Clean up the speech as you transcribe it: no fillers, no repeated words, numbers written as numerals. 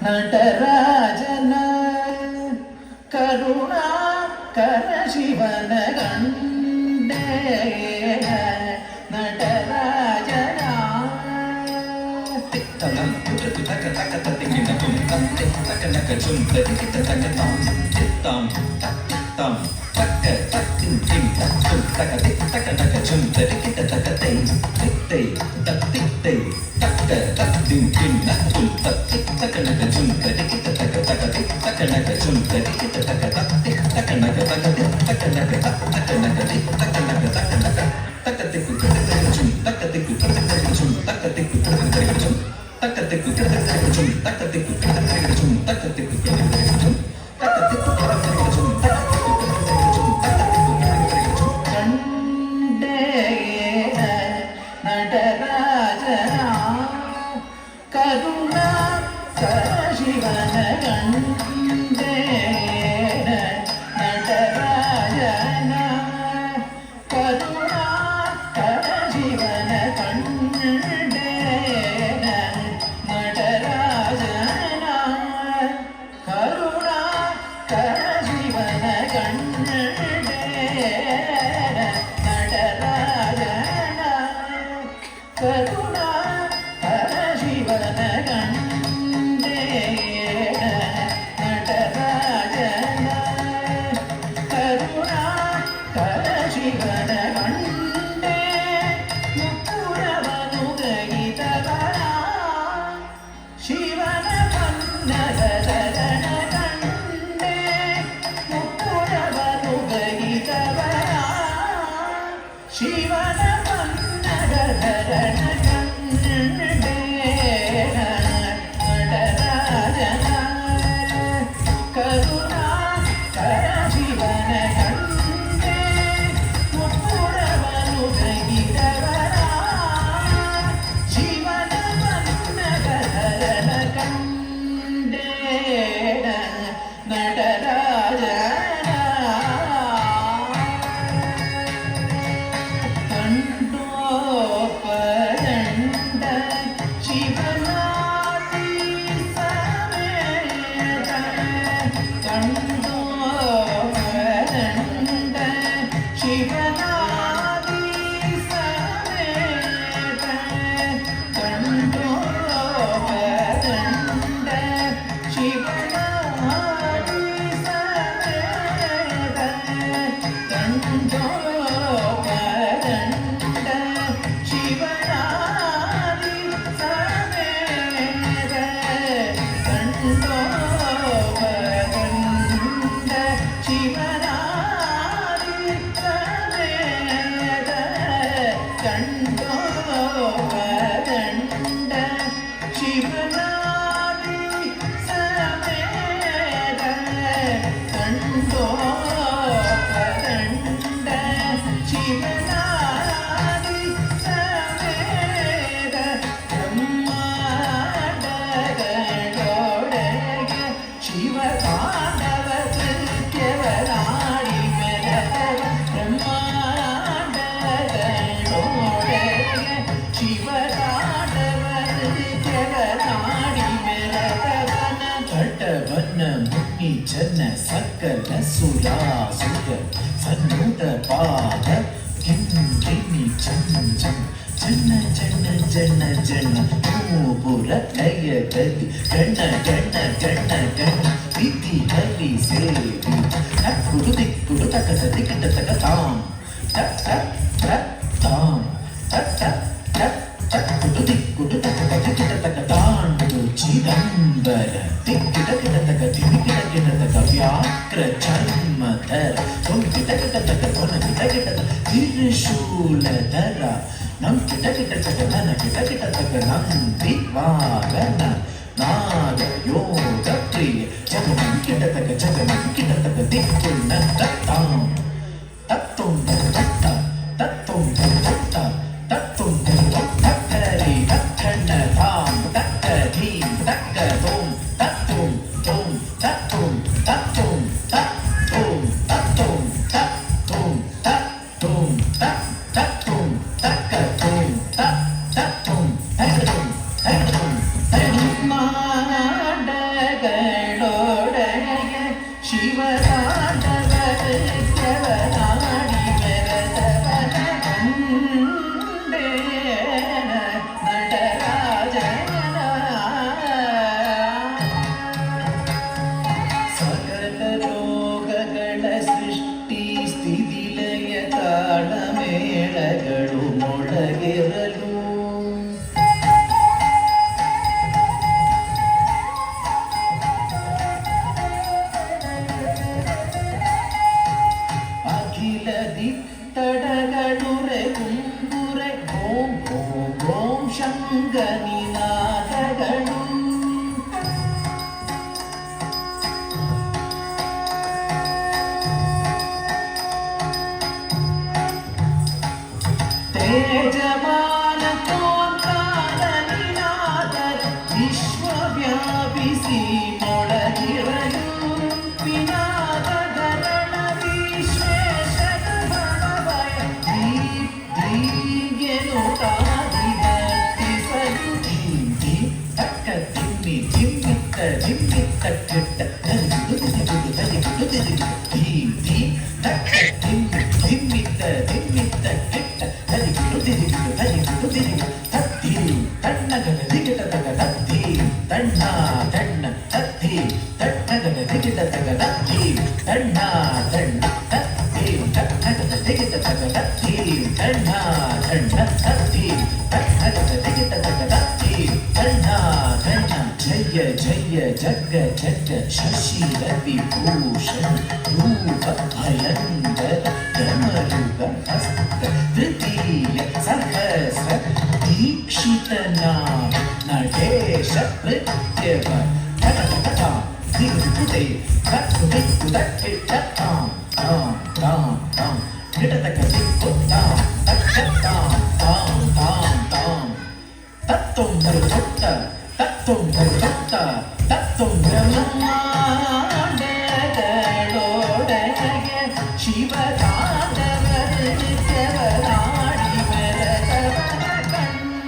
நடராஜன கருணாகர சிவன கண்டே நடராஜனா தித்தனம் துட்டு தக்க தக்க தத்திங்கின தும் தத்தை தக்க நக்க சும் ததிக்கிட்ட தக்க தாம் தித்தம் தத்தித்தம் தக்க தத்தின் திம் தத்தும் தக்க திக் தக்க நக்க சும் ததிக்கிட்ட தக்க தை தித்தை தத்தித்தை தக்க தத்தின் திம் நத்தும் தத்தி தக்க நக்க சும் ததிக்கிட்ட தக்க தக்க திக் தக்க நக்க சும் ததிக்கிட்ட தக்க தத்தி தக்க நக்க தக்க திக் தக்க நக்க தக்க நக்க திக் தக்க நக்க தக்க நக்க தக்க திக்கு தக்க சும் தக்க திக்கு தக்க சும் தக்க திக்கு தக்க சும் தக்க திக்கு தக்க சும் தக்க திக்கு தக்க சும் தக்க திக்கு தக்க சும் தக்க திக்கு தக்க சும் கண்டே நடராஜனா கருணாகர சிவன கண்டே நடராஜனா கருணாகர சிவன கண்டே நடராஜனா கருணாகர சிவன கண்டே நடராஜனா கருணாகர சிவன கண்டே நடராஜனா கருணாகர சிவன கண்டே முப்புரவனுதயிதவரா ಶಿವನ ಪನ್ನಗರಣ ಕಂಡೆ ಮುಪ್ಪುರವನು ಗೈದವರ ಶಿವನ ಪನ್ನಗರಣ ಕಂಡೆ நடராಜನ ಕರುಣಾಕರ ಶಿವನ ಕಂಡೆ ಮುಪ್ಪುರವನು ಗೈದವರ ಶಿವನ ಪನ್ನಗರಣ ಕಂಡೆ நடராஜன ಕಂಡೋಪದಂಡ ಶಿವನಾದಿ ಸಮೇತ ಕಂಡೋಪದಂಡ ಶಿವನಾದಿ ಸಮೇತ ಕಂಡೋಪದಂಡ ಶಿವನಾದಿ ಸಮೇತ ಕಂಡೋಪದಂಡ ಶಿವನಾದಿ ಸಮೇತ ಕಂಡೋಪದಂಡ ಶಿವನಾದಿ ಸಮೇತ ಕಂಡೋಪದಂಡ ಶಿವನಾದಿ ಸಮೇತ ಕಂಡೋಪದಂಡ ಶಿವನಾದಿ ಸಮೇತ ಬ್ರಹ್ಮಾಂಡಗಳೊಳಗೆ ಶಿವ ತಾಂಡವ ಕೃತ್ಯವರಾಡಿ ಮೆರೆದವ ಬ್ರಹ್ಮಾಂಡಗಳೊಳಗೆ ಶಿವ ತಾಂಡವ ಕೃತ್ಯವರಾಡಿ ಮೆರೆದವನ ಘಟವನ ಮುನಿ ಜನ ಸಕಲ ಸುರಾಸುರ ಸನ್ನುತ ಪಾದ ಗಿಂಗಿಣಿ ಜನ ಜನ ಜನ ಜನ ಜನ ಮೂಪುರ ಲಯ ಗತಿ ಗಣ ಗಣ ಗಣ ಗಣ ವಿಧಿ ಹರಿ ಸೇವಿ ನಕ್ಕುಡು ದಿಕ್ಕುಡು ತಕಟ ದಿಕ್ಕಿಟ ತಕ ತಾಂ ಟಕ್ ಟಕ್ ಟಕ್ ತಾಂ ಟಕ್ ಟಕ್ ಟಕ್ ಟಕ್ಕುಡು ದಿಕ್ಕುಡು ತಕಟ ದಿಕ್ಕಿಟ ತಕ ತಾಂಡು ಚಿದಂಬರ ದಿಕ್ಕಿಟ ಕಿಟ ತಕ ದಿಕ್ಕಿಟ ಕಿಟ ತಕ ವ್ಯಾಕ್ರ ಚರ್ಮಧರ ಕಿಟ ಕಿಟ ತಕ ತೊನ ಕಿಟ ಕಿಟ ತ್ರಿಶೂಲಧರ ನಮ್ ಕಿಟ ಕಿಟ ತಕ ನನ ಕಿಟ ಕಿಟ ತಕ ನಂದಿ ವಾಗನ ನಾದ ಯೋಗ ಪ್ರಿಯ ಜಗನ ಕಿಟ ತಕ ಜಗನ ಕಿಟ ತಕ ದಿಕ್ಕುಣ್ಣ ತತ್ತಾಂ ತತ್ತೊಂದ ತತ್ತ ತತ್ತೊಂದ ತತ್ತ ತತ್ತೊಂದ ತತ್ತರಿ ತತ್ತಣ್ಣ ತಾಂ ತಕ್ಕ ಧೀಂ ತಕ್ಕ ತೋಂ ತತ್ತೋಂ ತೋಂ ತತ್ತೋಂ ತತ್ತೋಂ ತತ್ತೋಂ ತತ್ತೋಂ ತತ್ತೋಂ ತತ್ತೋಂ ತತ್ತೋಂ ತಕ್ಕ ತೋಂ ತತ್ತೋಂ ತತ್ತೋಂ ತತ್ತೋಂ ಮೇಳಗಳು ಮೊಳಗಿರಲು ಅಖಿಲದಿ ತಡಗಡುರೆ ಕುಂಗುರೆ ಓಂ ಓಂ ಓಂ ಶಂಗನಿನಾದಗಳು ತೇಜಮಾನ ತೋಂಕಾಲ ನಿನಾದ ವಿಶ್ವವ್ಯಾಪಿಸಿ ಮೊಳಗಿರಲು ವಿನಾದಗಳ ವಿಶ್ವೇಶದ ಬಡವಯ ದೀಗೆನು ತಾದಿಗಟ್ಟಿಸಲು ಧಿಂದಿ ತಕ್ಕ ತಿಮ್ಮಿ ಜಿಮ್ಮಿತ್ತ ಜಿಮ್ಮಿತ್ತ ಕೆಟ್ಟ ತದಿಗುದು ತದಿಗುದು ತದಿಗುದು ಧಿಂದಿ ತಕ್ಕ ತಿಮ್ಮಿ ಜಿಮ್ಮಿತ್ತ ಜಿಮ್ಮಿತ್ತ ಕೆಟ್ಟ ತದಿಗುದು ತತ್ತಿ ತಣ್ಣಗನ ದಿಗಿಟ ತಗ ತತ್ತಿ ತಣ್ಣ ತಣ್ಣ ತತ್ತಿ ತಣ್ಣಗನ ದಿಗಿಟ ತಗ ತತ್ತಿ ತಣ್ಣ ತಣ್ಣ ತತ್ತಿ ತಣ್ಣಗನ ದಿಗಿಟ ತಗ ತತ್ತಿ ತಣ್ಣ ತಣ್ಣ ತತ್ತಿ ತಣ್ಣಗನ ದಿಗಿಟ ತಗ ತತ್ತಿ ತಣ್ಣ ತಣ್ಣ ಜಯ ಜಯ ಜಗ ಜಗ ಶಶಿ ರವಿ ಭೂಷಣ್ ರೂಪ ಭಯಂಕರ ಯಮರುಗ ಹಸ್ತ ತೃತೀಯ ಸಹಸ್ರ ದೀಕ್ಷಿತನ ನಟೇಶ ಪ್ರತ್ಯವ ತಟ ದಿಗುದೆ ತಟ್ಟು ದಿಕ್ಕು ತಟ್ಟೆ ತಟ್ಟಾಂ ತಾಂ ತಾಂ ತಾಂ ಗಿಡತಕ ದಿಕ್ಕು ತಾಂ ತಟ್ಟ ತಾಂ ತಾಂ ತಾಂ ತಾಂ ತತ್ತೊಂದರು ತೊಟ್ಟ ತತ್ತೊಂದರು